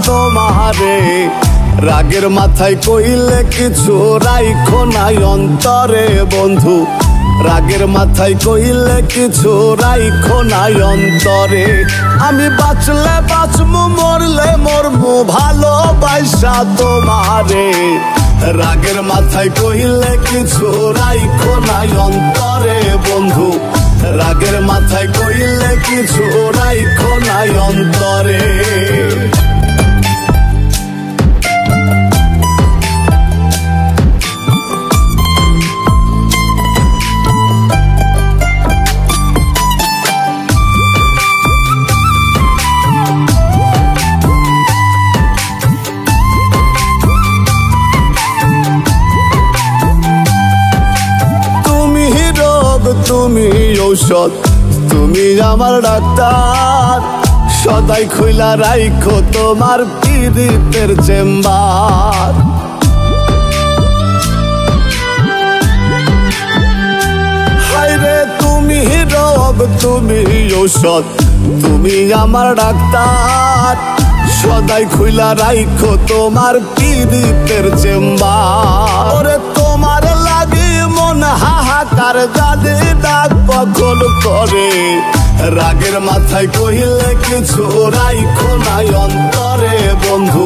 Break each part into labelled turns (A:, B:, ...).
A: তোমারে রাগের মাথায় কইলে কিছু রাইখো নাই অন্তরে বন্ধু রাগের মাথায় কইলে কিছু রাইখো নাই অন্তরে আমি বাঁচলে বাঁচমু মরলে মরমু ভালোবাসা তোমারে রাগের মাথায় কইলে কিছু রাইখো নাই অন্তরে বন্ধু রাগের মাথায় কইলে কিছু রাইখো নাই অন্তরে তুমি ঔষধ তুমি আমার ডাক্তার সদাই খুইলা রাইখো তোমার পীড়িতের চেম্বার হায়রে তুমি রোগ তুমি ঔষধ তুমি আমার ডাক্তার সদাই খুইলা রাইখো তোমার পীড়িতের চেম্বার ওরে তোমার লাগি মন হাহাকার জানে ডাক পাগল করে রাগের মাথায় কইলে কিছু রাইখো নাই অন্তরে বন্ধু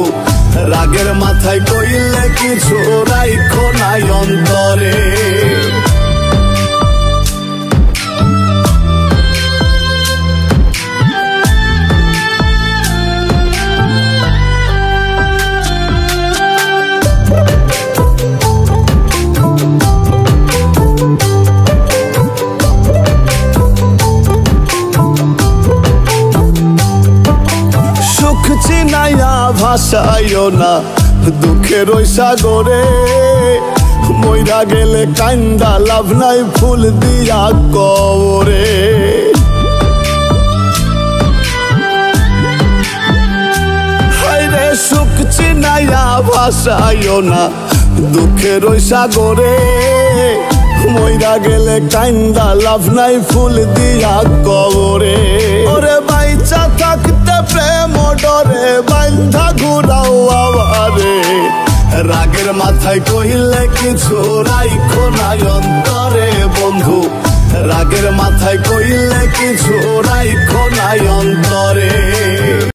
A: রাগের মাথায় কইলে কিছু রাইখো নাই অন্তরে চিনাইয়া ভাসাইও না দুঃখের ওই সাগরে মইরা গেলে কান্দা লাভ নাই ফুল দিয়া কবরে হায়রে সুখ চিনাইয়া ভাসাইও না দুঃখের ওই সাগরে মইরা গেলে কান্দা লাভ নাই ফুল দিয়া কবরে ওরে বাইচা থাকতে প্রেম ডরে বান্ধা ঘুরাও আবারে রাগের মাথায় কইলে কিছু রাইখো নাই অন্তরে বন্ধু রাগের মাথায় কইলে কিছু রাইখো নাই অন্তরে